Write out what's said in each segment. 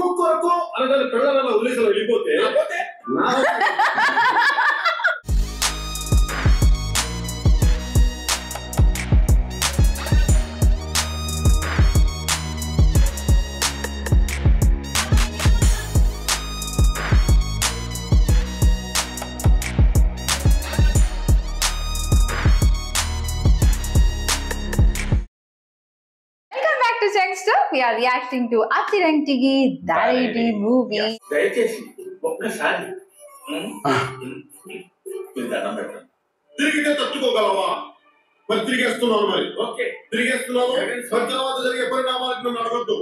కుక్కరకు అనగానే పిల్లల ఉల్లేఖలు వెళ్ళిపోతే we are reacting to Attirantigi Daredi movie. దయచేసి ఒక్కసారి తిరిగితే తట్టుకోగలవా? మరి తిరిగేస్తున్నాను. మరి ఓకే తిరిగేస్తున్నాను. తర్వాత జరిగే పరిణామాలకు నన్ను అడగద్దు.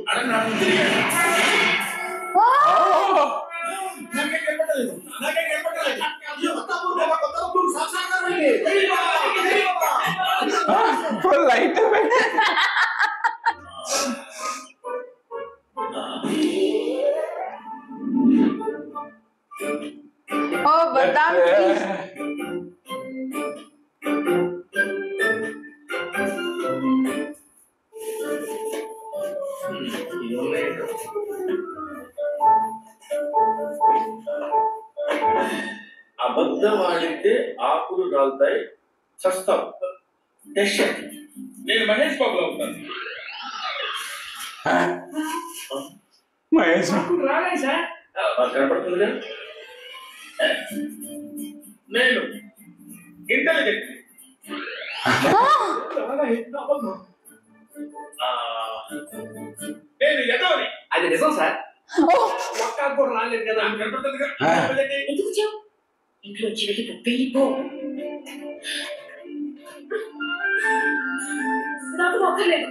Oh, badam please. అబద్ధం ఆడితే ఆకులు రాలుతాయి, చస్తావు. నేను మహేష్ బాబులో ఉంటాను. మహేష్ రాలేదు సార్, కనపడుతుందిగా. నేను ఇంటెలిజెంట్. నేను ఎదవని. అది నిజం సార్. ఒక్క కూడా రాలేదు కదా, కనపడుతుందిగా. ఎందుకు వచ్చావు? ఇంట్లో వెళ్ళిపో. నాకు మొక్కలేదు.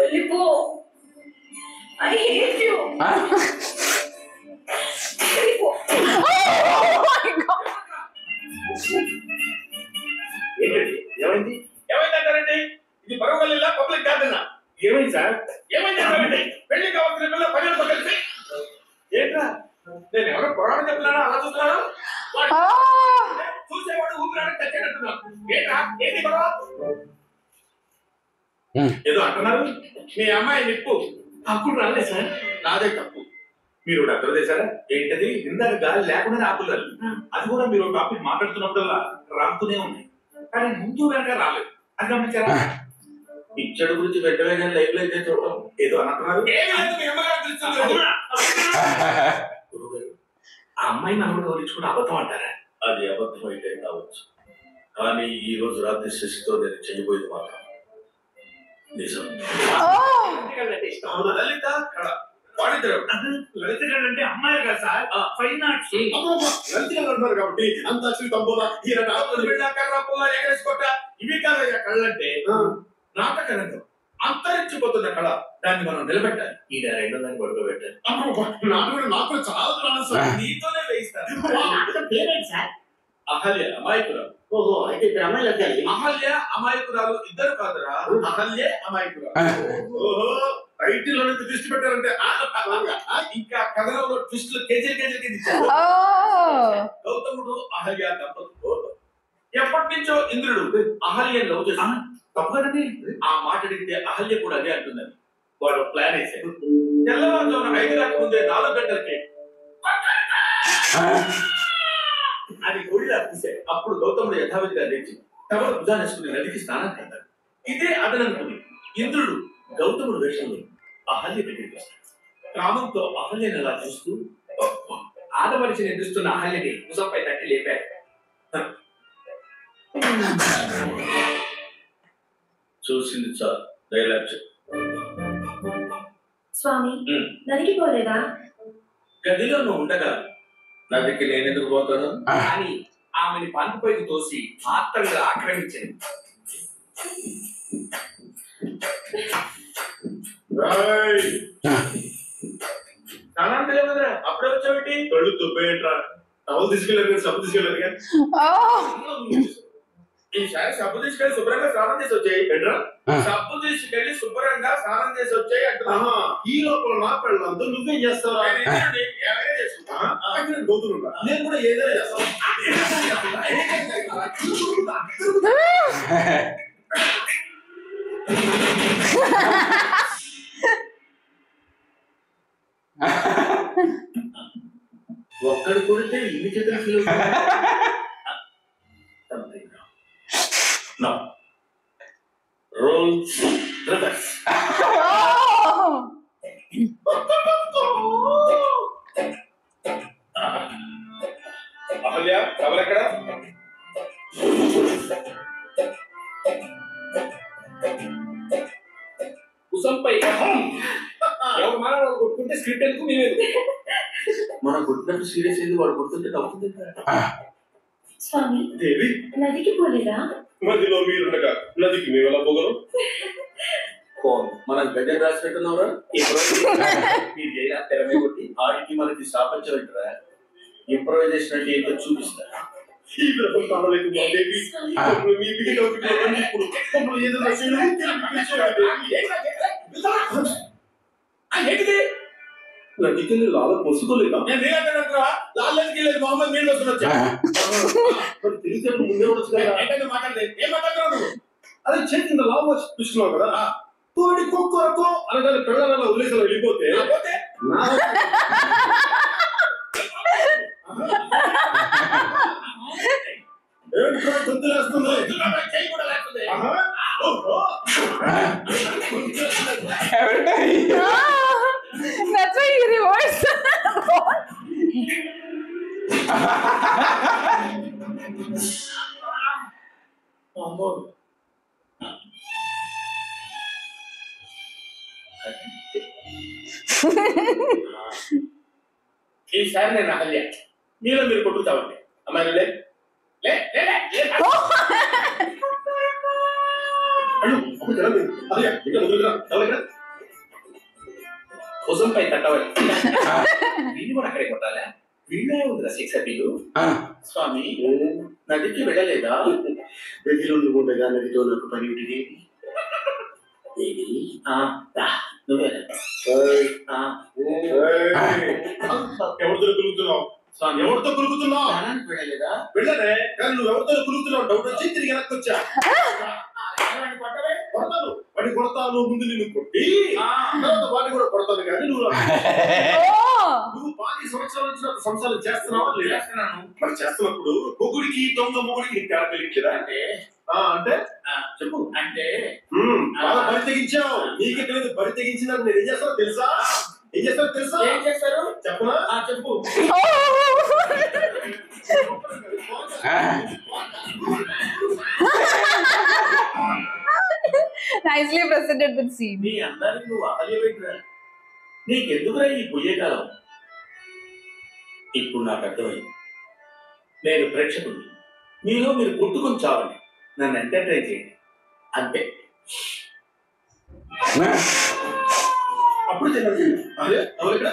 వెళ్ళిపో. I hate you. వెళ్ళిపో. Oh my God. ఏమైంది? ఏమైందంటారండి? ఇది పర్వగల్లా పబ్లిక్ గార్డెనా? ఏమైంది సార్? ఏమైంది అంటారండి? పెళ్లి కావాల్సిన పిల్ల పన్నెండు కలిసి ఏంట్రా? నేను ఎవరో పొరాడు చెప్తున్నానా? అలా చూస్తున్నాను. చూసేవాడు ఊపిరాడు తెచ్చేటట్టున్నాను. ఏంట్రా? ఏంటి గొడవ? ఏదో అంటున్నారు. మీ అమ్మాయి నిప్పు అప్పుడు రాలే సార్. నాదే తప్పు. మీరు అర్థం చేశారా? ఏంటది? ఇందాక గాలి లేకుండా ఆకులు అది కూడా మీరు టాపిక్ మాట్లాడుతున్నప్పుడల్లా రాకునే ఉన్నాయి, కానీ ముందు వెనక రాలేదు. అది గమనించారా? పిచ్చడు గురించి వెంటనే లైవ్ లో అయితే చూడటం ఏదో అంటున్నారు. ఆ అమ్మాయి మనకు గౌరవించుకుంటే అబద్ధం అంటారా? అది అబద్ధం అయితే కావచ్చు, కానీ ఈ రోజు రాత్రి శశితో నేను చేయబోయేది మాత్రం నిజం. లలిత కళ లలిత కళ అంటే అమ్మాయి కదా సార్, ఫైన్ ఆర్ట్స్. లలిత కళ అంటారు కాబట్టి అంతాక్షరి తంబోలా ఎగరేసుకోట ఇవి కాదయ్యా కళ్ళంటే. నాటక రంగం అంతరించిపోతున్న కళ, దాన్ని మనం నిలబెట్టాలి. ఈ రెండో దాన్ని పడుకోబెట్టాలి. నాకు చాలా నీతోనే వేయిస్తాను. అహల్య అమాయకురాలు. ఓహో, అయితే అహల్య అమాయకురాలు ఇద్దరు కాదురా, అహల్య అమాయకురాలు. ఓహో, టైటిల్ అనేది దృష్టి పెట్టారంటే ఇంకా కథనంలో ట్విస్టులు కేజీ ఇచ్చారు. గౌతముడు అహల్య దంపతులు ఎప్పటి నుంచో ఇంద్రుడు అహల్య లవ్ చేస్తాను. తప్పు కదండి. ఆ మాట అడిగితే అహల్య కూడా అదే అంటుందని వాడు ప్లాన్ వేసాడు. తెల్లవారుజామున 5 గంటల ముందే 4 గంటలకి అది ఒడిలా తీశాడు. అప్పుడు గౌతముడు యథావిధిగా లేచి తమ భుజానేసుకుని నదికి స్నానం కట్టాడు. ఇదే అదననుకుని ఇంద్రుడు గౌతముడు వేషంలో అహల్య దగ్గరికి వస్తాడు. రామంతో అహల్యని అలా చూస్తూ ఆడమనిషి నిద్రిస్తున్న అహల్యని భుజంపై తట్టి లేపాడు. చూసింది చాలు, డైలాగ్ చెప్పు. స్వామి, నదికి పోలేదా? గదిలో నువ్వు ఉండగా నదికి నేనెందుకు పోతాను అని ఆమెని పంటపైకి తోసి ఆత్తంగా ఆక్రమించింది. స్నానానికి వెళ్ళలేదురా, అప్పుడే వచ్చావేంటి? కళ్ళు తుబ్బేంట్రా, టవల్ తీసుకెళ్ళారు, సబ్బు తీసుకెళ్ళారు. ఈసారి సబ్బు తీసుకెళ్ళి శుభ్రంగా స్నానం చేసి వచ్చాయి. సబ్బు తీసుకెళ్ళి శుభ్రంగా స్నానం చేసి వచ్చాయి అంటున్నా. ఈ లోపల నా పెళ్ళంతా నువ్వేం చేస్తావు? ఏమైనా చేసుకుంటా, నేను కూడా ఏదైనా చేస్తాను. ఒక్కడు కొడితే ఇన్ని చేతులు ఫీల్ రోల్ రివర్స్. అహల్య ఎవరెక్కడ? కుసంపై ఎవరు మానవుడు కొట్టుకుంటే స్క్రిప్ట్ ఎందుకు మేమే మనం కొట్టినట్టు సీరియస్ అయింది, వాడు కొడుతుంటే నవ్వుతుంది. స్వామి దేవి నదికి పోలేదా? మధ్యలో మీరుండగా నదికి మేము ఎలా పోగలం? మనం గడ్డలు రాసి పెట్టున్నావురా. మీరు చేయాలి తెర మీద కొట్టి ఆడికి మనకి స్థాపించడం ఏంటరా? ఇంప్రూవైజేషన్ అంటే ఏంటో చూపిస్తా. నదికి లాల పొసుకోలేదా? లాలకి లేదు మొహమ్మద్ నీళ్ళు వస్తున్నా తెలియదు ముందే మాట్లాడలేదు. ఏం మాట్లాడుతున్నావు? అదే చేతి లాభ చూస్తున్నావు కదా. కోడి కుక్కరకో అనగానే పిల్లల వదిలేసి వెళ్ళిపోతే గొంతులేస్తుంది. That's why you reverse. ఈసారి నేను అహల్య మీలో మీరు కొట్టుతామండి. అమ్మాయి లే భుజంపై తట్టవాలి. వీళ్ళు కూడా అక్కడే కొట్టాలా? వీళ్ళే ఉందిరా శిక్ష వీళ్ళు. స్వామి నదికి వెళ్ళలేదా? నదిలో ఉండగా నదిలో నాకు పని ఉంటుంది. ఎవరితో కులుగుతున్నావు స్వామి? ఎవరితో కులుగుతున్నావు? వెళ్ళలేదా? వెళ్ళలే, కానీ నువ్వు ఎవరితో కులుగుతున్నావు డౌట్ వచ్చి తిరిగి వెనక్కి వచ్చా. కొడతాను, వాడిని కొడతాను. ముందు నిన్ను కొట్టి తర్వాత వాడిని కూడా కొడతాను. కానీ నువ్వు 5 సంవత్సరాల నుంచి నాకు సంసారం చేస్తున్నావా? చేస్తున్నాను. మరి చేస్తున్నప్పుడు మొగుడికి దొంగ మొగుడికి తేడా తెలియట్లేదా? అంటే చెప్పు. అంటే బాగా బరి తెగించావు. నీకు తెలియదు బరి తెగించినాక నేను ఏం చేస్తానో తెలుసా? ఏం చేస్తారో తెలుసా? ఏం చేస్తారు చెప్పనా? చెప్పు. Nicely presented with scene. నీ అందరికి నువ్వు అహల్యవేట్రా. నీకెందుకురా ఈ పొయ్యే కాలం? ఇప్పుడు నాకు అర్థమైంది. నేను ప్రేక్షకుడిని. మీలో మీరు కొట్టుకొని చావండి, నన్ను ఎంటర్టైన్ చేయండి అంతే. అప్పుడు తిన్నాను. అదే ఎవరు ఇక్కడ?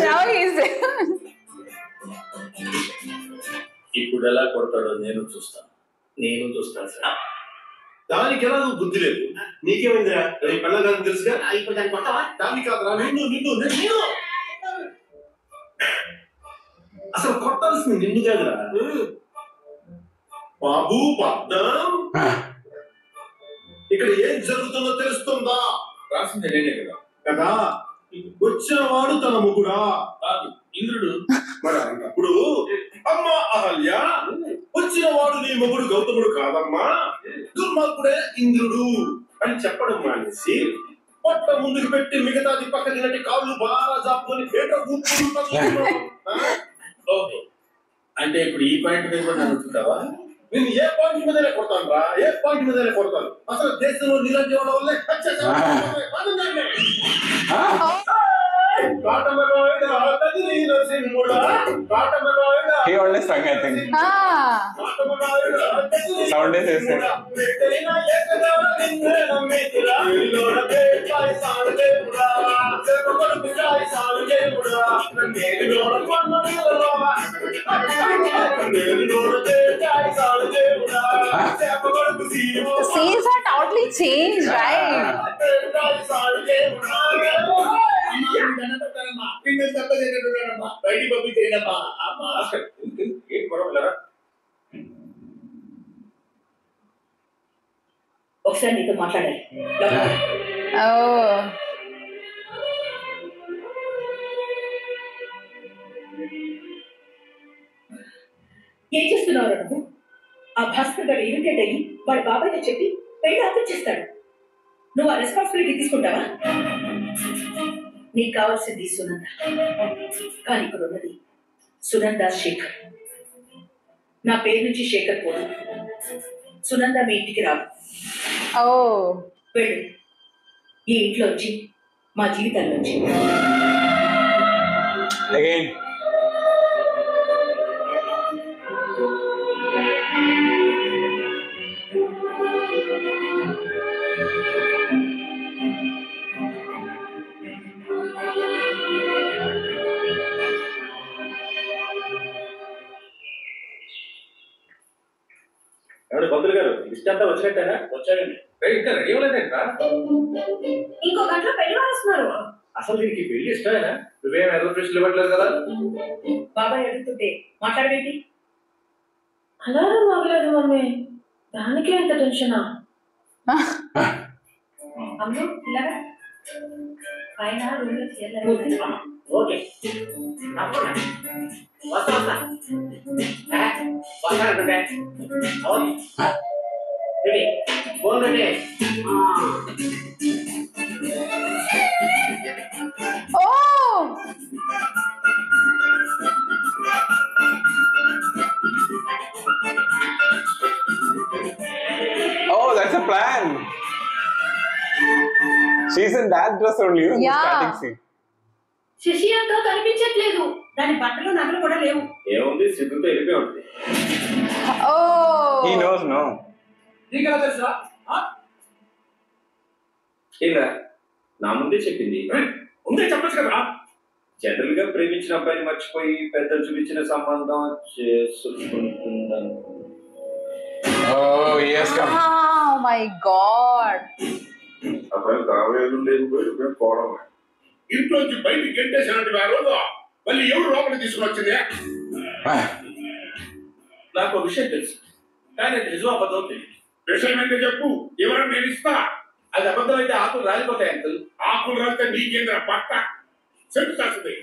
Now he's ఇప్పుడు ఎలా కొడతాడో నేను చూస్తాను సార్. దానికి ఎలా నువ్వు బుద్ధి లేదు? నీకేమైందిరా? పెళ్ళ కాదు తెలుసుగా. ఇప్పుడు దాన్ని కొడతావా? దాన్ని కాదురా, నిన్ను అసలు కొట్టాల్సింది నిన్ను కాదురా. బాబు పద్మం, ఇక్కడ ఏం జరుగుతుందో తెలుస్తుందా? రాసింది నేనే కదా. కదా వచ్చిన వాడు తన ముగుడా కాదు ఇంద్రుడు. మరి అప్పుడు అమ్మా అహల్య, వచ్చిన వాడు నీ మొగుడు గౌతముడు కాదమ్మా, దుర్మార్గుడే ఇంద్రుడు అని చెప్పడం మానేసి పొట్ట ముందుకు పెట్టి మిగతాది పక్కకి కాళ్ళు బాగా జాపుకొని ఓకే. అంటే ఇప్పుడు ఈ పాయింట్ మీద కూడా నన్ను చూస్తావా? నేను ఏ పాయింట్ మీదనే కొడతాను రా, ఏ పాయింట్ మీదనే కొడతాను. అసలు దేశంలో నిరంజన వల్లే He only sung, I think. Sound is his. The scenes are totally changed, right? Female తప్ప చేయనట్టున్నాడమ్మా. బయటికి పంపించేయడమ్మా. అమ్మా ఏం గొడవలరా? ఒకసారి నీతో మాట్లాడాలి. Oh. ఏం చేస్తున్నావు నువ్వు? ఆ భాస్కర్ గారు ఇరిటేట్ అయ్యి వాడి బాబాయ్తో చెప్పి పెళ్లి ఆపించేస్తాడు. నువ్వు ఆ రెస్పాన్సిబిలిటీ తీసుకుంటావా? నీకు కావాల్సింది సునంద, కానీ ఇక్కడ ఉన్నది సునంద శేఖర్. నా పేరు నుంచి శేఖర్ పోదు. సునంద మీ ఇంటికి రావు. Oh. వెళ్ళు, ఈ ఇంట్లోంచి, మా జీవితాల్లోంచి. Again. ఎవరు పంతులు గారు లిస్ట్ అంతా వచ్చినట్టేనా? వచ్చాయండి. ఇంకా రెడీ అవ్వలేదంట. ఇంకో గంటలో పెళ్లి వారు వస్తున్నారు. అసలు దీనికి పెళ్లి ఇష్టమేనా? నువ్వేం ఎలక్ట్రిషన్ ఇవ్వట్లేదు కదా? బాబాయ్ అడుగుతుంటే మాట్లాడవేంటి? అలారం అవ్వలేదు మమ్మీ, దానికే ఎంత టెన్షనా? అమ్ము ఇలాగా పైన రూమ్లో చేయాలి. ఓకే వస్తా వస్తానంటే phone Oh. Oh, that's a plan. She's in that dress only in the Yeah. starting scene. Shashi అక్క కనిపించట్లేదు. దాని బట్టలు నగలు కూడా లేవు. ఏముంది సిగ్గుతో వెళ్ళిపోయి ఉంటుంది. Oh. He knows, no. నీకెలా తెలుసా? ఇలా నా ముందే చెప్పింది. ముందే చెప్పచ్చు కదా. జనరల్ గా ప్రేమించిన అబ్బాయిని మర్చిపోయి పెద్దలు చూపించిన సంబంధం చేసుకుంటుందని. Oh, he has come. Oh my God. అప్పుడు కావేలు లేకపోయి పోవడం. ఇంట్లోంచి బయటికి గెంటేసినట్టు ఆ రోజు మళ్ళీ ఎవరు లోపలికి తీసుకుని వచ్చింది? నాకు విషయం తెలుసు, కానీ అది నిజం అబద్ధం తెలియదు. విషయం ఏంటో చెప్పు, ఎవరు నేను ఇస్తా. అది అబద్ధం అయితే ఆకులు రాలిపోతాయి అంకుల్. ఆకులు రాలితే నీకేంద్ర పట్ట చెట్టు కాస్తుంది,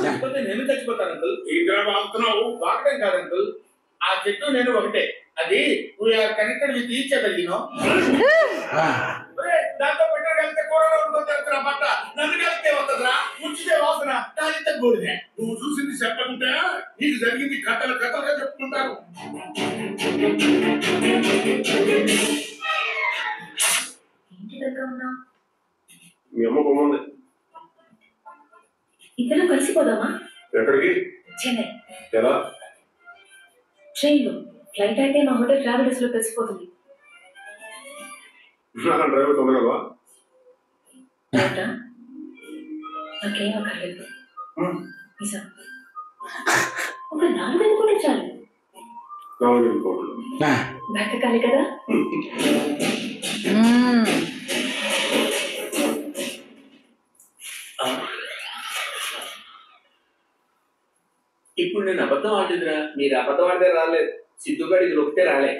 లేకపోతే నేను చచ్చిపోతాను అంకుల్. ఏంద్రా బాగుతున్నావు? బాగడం కాదు అంకుల్, ఆ చెట్టు నేను ఒకటే. అది connected with each other, you know. దాంతో పెట్టడం కలిస్తే కూరలో ఉంటుంది పట్ట, నన్ను కలిస్తే వస్తుందిరా. ముచ్చితే వాసన, కాలితే గోడిదే. నువ్వు చూసింది చెప్పకుంటే నీకు జరిగింది కథలు కథలుగా చెప్పుకుంటారు. ఇంటి దగ్గర ఉన్నావు. మీ అమ్మ బొమ్మంది. ఇద్దరం కలిసిపోదామా? ఎక్కడికి? చెన్నై. ఎలా? ట్రైన్లో. ఫ్లైట్ అయితే మా హోటల్ ట్రావెలర్స్ లో కలిసిపోతుంది. డ్రైవర్ తొందరగా నాకేం అక్కర్లేదు. నిజం. ఒక 4 కూడా చాలు. బతకాలి కదా. ఇప్పుడు నేను అబద్ధం ఆడిదిరా. మీరు అబద్ధం ఆడితే రాలేదు, సిద్ధుగాడికి నొక్కితే రాలే.